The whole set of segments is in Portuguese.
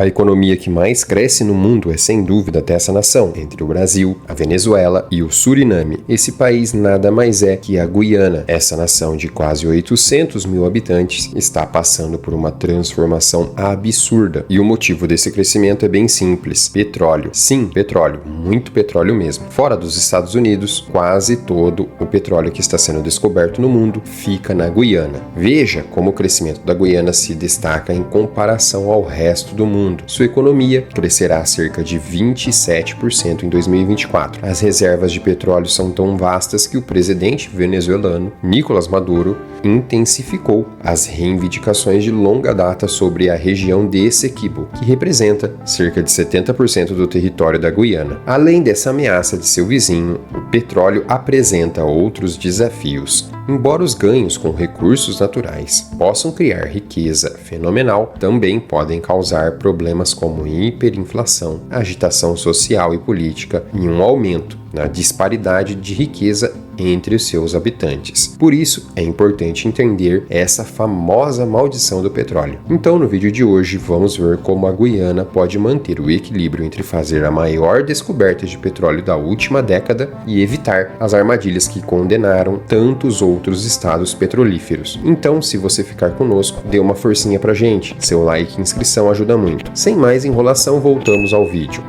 A economia que mais cresce no mundo é sem dúvida dessa nação, entre o Brasil, a Venezuela e o Suriname. Esse país nada mais é que a Guiana. Essa nação de quase 800 mil habitantes está passando por uma transformação absurda. E o motivo desse crescimento é bem simples: petróleo. Sim, petróleo, muito petróleo mesmo. Fora dos Estados Unidos, quase todo o petróleo que está sendo descoberto no mundo fica na Guiana. Veja como o crescimento da Guiana se destaca em comparação ao resto do mundo. Sua economia crescerá cerca de 27% em 2024. As reservas de petróleo são tão vastas que o presidente venezuelano Nicolás Maduro intensificou as reivindicações de longa data sobre a região de Essequibo, que representa cerca de 70% do território da Guiana. Além dessa ameaça de seu vizinho, o petróleo apresenta outros desafios. Embora os ganhos com recursos naturais possam criar riqueza fenomenal, também podem causar problemas como hiperinflação, agitação social e política e um aumento na disparidade de riqueza entre os seus habitantes. Por isso, é importante entender essa famosa maldição do petróleo. Então, no vídeo de hoje, vamos ver como a Guiana pode manter o equilíbrio entre fazer a maior descoberta de petróleo da última década e evitar as armadilhas que condenaram tantos outros estados petrolíferos. Então, se você ficar conosco, dê uma forcinha pra gente. Seu like e inscrição ajuda muito. Sem mais enrolação, voltamos ao vídeo.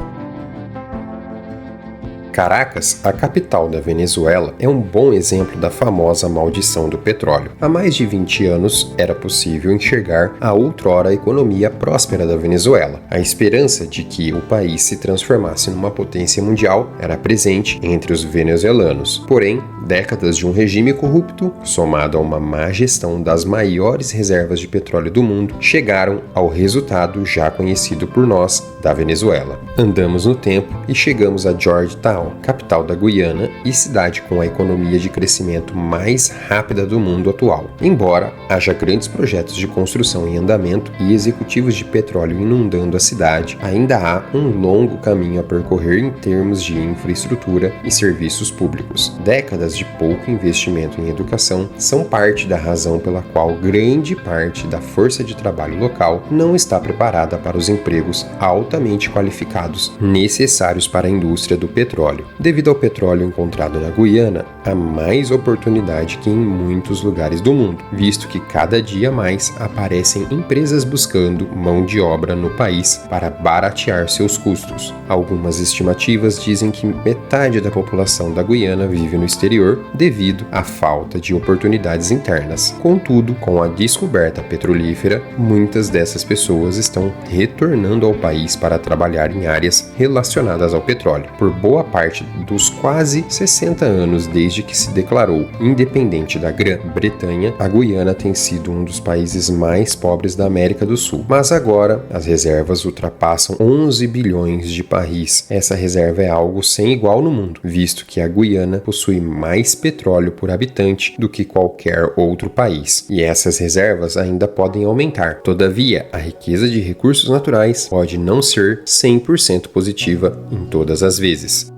Caracas, a capital da Venezuela, é um bom exemplo da famosa maldição do petróleo. Há mais de 20 anos, era possível enxergar a outrora economia próspera da Venezuela. A esperança de que o país se transformasse numa potência mundial era presente entre os venezuelanos. Porém, décadas de um regime corrupto, somado a uma má gestão das maiores reservas de petróleo do mundo, chegaram ao resultado já conhecido por nós da Venezuela. Andamos no tempo e chegamos a Georgetown, capital da Guiana e cidade com a economia de crescimento mais rápida do mundo atual. Embora haja grandes projetos de construção em andamento e executivos de petróleo inundando a cidade, ainda há um longo caminho a percorrer em termos de infraestrutura e serviços públicos. Décadas de pouco investimento em educação são parte da razão pela qual grande parte da força de trabalho local não está preparada para os empregos altamente qualificados necessários para a indústria do petróleo. Devido ao petróleo encontrado na Guiana, há mais oportunidade que em muitos lugares do mundo, visto que cada dia mais aparecem empresas buscando mão de obra no país para baratear seus custos. Algumas estimativas dizem que metade da população da Guiana vive no exterior devido à falta de oportunidades internas. Contudo, com a descoberta petrolífera, muitas dessas pessoas estão retornando ao país para trabalhar em áreas relacionadas ao petróleo. Por boa parte dos quase 60 anos desde que se declarou independente da Grã-Bretanha, a Guiana tem sido um dos países mais pobres da América do Sul. Mas agora, as reservas ultrapassam 11 bilhões de barris. Essa reserva é algo sem igual no mundo, visto que a Guiana possui mais petróleo por habitante do que qualquer outro país. E essas reservas ainda podem aumentar. Todavia, a riqueza de recursos naturais pode não ser 100% positiva em todas as vezes.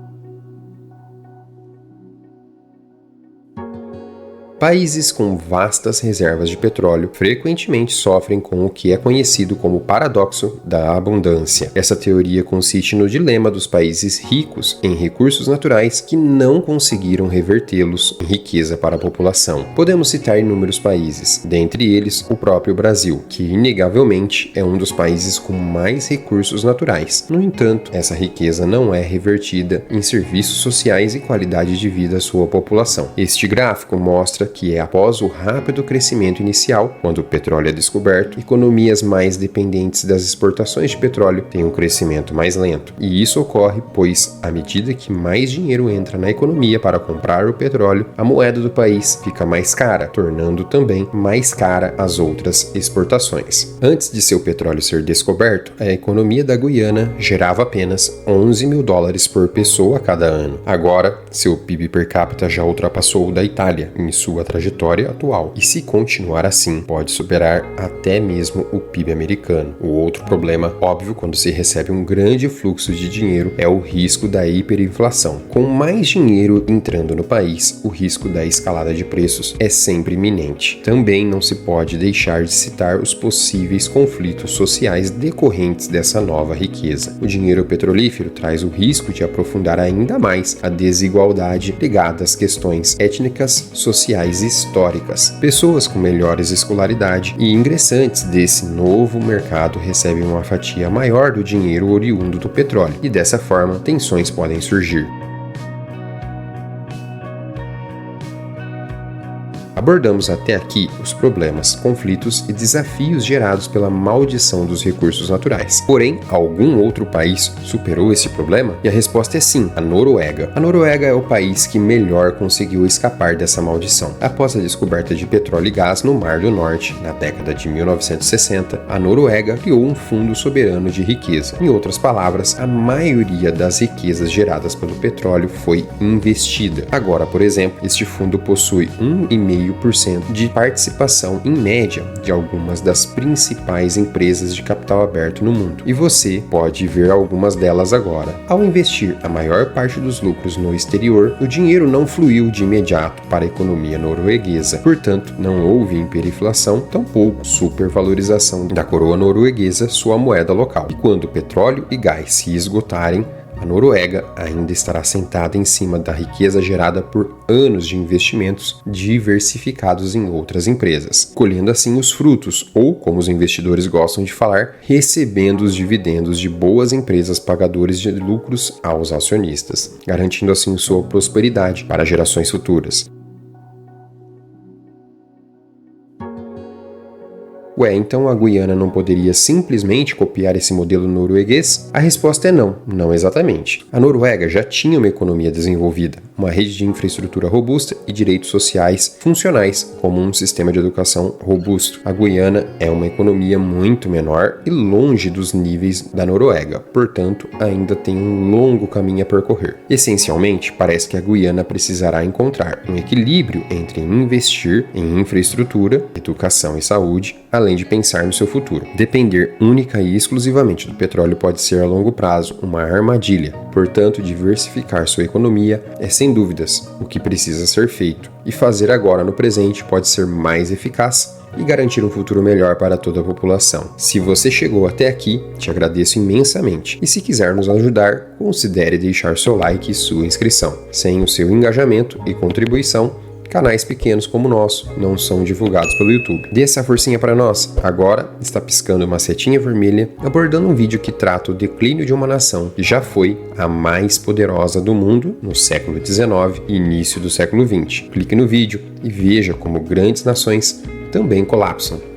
Países com vastas reservas de petróleo frequentemente sofrem com o que é conhecido como paradoxo da abundância. Essa teoria consiste no dilema dos países ricos em recursos naturais que não conseguiram revertê-los em riqueza para a população. Podemos citar inúmeros países, dentre eles o próprio Brasil, que inegavelmente é um dos países com mais recursos naturais. No entanto, essa riqueza não é revertida em serviços sociais e qualidade de vida à sua população. Este gráfico mostra que após o rápido crescimento inicial, quando o petróleo é descoberto, economias mais dependentes das exportações de petróleo têm um crescimento mais lento. E isso ocorre pois, à medida que mais dinheiro entra na economia para comprar o petróleo, a moeda do país fica mais cara, tornando também mais cara as outras exportações. Antes de seu petróleo ser descoberto, a economia da Guiana gerava apenas 11 mil dólares por pessoa a cada ano. Agora, seu PIB per capita já ultrapassou o da Itália em sua sua trajetória atual e, se continuar assim, pode superar até mesmo o PIB americano. O outro problema, óbvio, quando se recebe um grande fluxo de dinheiro é o risco da hiperinflação. Com mais dinheiro entrando no país, o risco da escalada de preços é sempre iminente. Também não se pode deixar de citar os possíveis conflitos sociais decorrentes dessa nova riqueza. O dinheiro petrolífero traz o risco de aprofundar ainda mais a desigualdade ligada às questões étnicas, sociais e históricas. Pessoas com melhores escolaridade e ingressantes desse novo mercado recebem uma fatia maior do dinheiro oriundo do petróleo, e dessa forma tensões podem surgir. Abordamos até aqui os problemas, conflitos e desafios gerados pela maldição dos recursos naturais. Porém, algum outro país superou esse problema? E a resposta é sim, a Noruega. A Noruega é o país que melhor conseguiu escapar dessa maldição. Após a descoberta de petróleo e gás no Mar do Norte, na década de 1960, a Noruega criou um fundo soberano de riqueza. Em outras palavras, a maioria das riquezas geradas pelo petróleo foi investida. Agora, por exemplo, este fundo possui 1,5% de participação em média de algumas das principais empresas de capital aberto no mundo. E você pode ver algumas delas agora. Ao investir a maior parte dos lucros no exterior, o dinheiro não fluiu de imediato para a economia norueguesa. Portanto, não houve hiperinflação, tampouco supervalorização da coroa norueguesa, sua moeda local. E quando o petróleo e gás se esgotarem, a Noruega ainda estará sentada em cima da riqueza gerada por anos de investimentos diversificados em outras empresas, colhendo assim os frutos, ou, como os investidores gostam de falar, recebendo os dividendos de boas empresas pagadores de lucros aos acionistas, garantindo assim sua prosperidade para gerações futuras. Ué, então a Guiana não poderia simplesmente copiar esse modelo norueguês? A resposta é não, não exatamente. A Noruega já tinha uma economia desenvolvida, uma rede de infraestrutura robusta e direitos sociais funcionais, como um sistema de educação robusto. A Guiana é uma economia muito menor e longe dos níveis da Noruega, portanto, ainda tem um longo caminho a percorrer. Essencialmente, parece que a Guiana precisará encontrar um equilíbrio entre investir em infraestrutura, educação e saúde, além de pensar no seu futuro. Depender única e exclusivamente do petróleo pode ser a longo prazo uma armadilha. Portanto, diversificar sua economia é sem dúvidas o que precisa ser feito. E fazer agora no presente pode ser mais eficaz e garantir um futuro melhor para toda a população. Se você chegou até aqui, te agradeço imensamente. E se quiser nos ajudar, considere deixar seu like e sua inscrição. Sem o seu engajamento e contribuição, canais pequenos como o nosso não são divulgados pelo YouTube. Dê essa forcinha para nós. Agora está piscando uma setinha vermelha, abordando um vídeo que trata o declínio de uma nação que já foi a mais poderosa do mundo no século XIX e início do século XX. Clique no vídeo e veja como grandes nações também colapsam.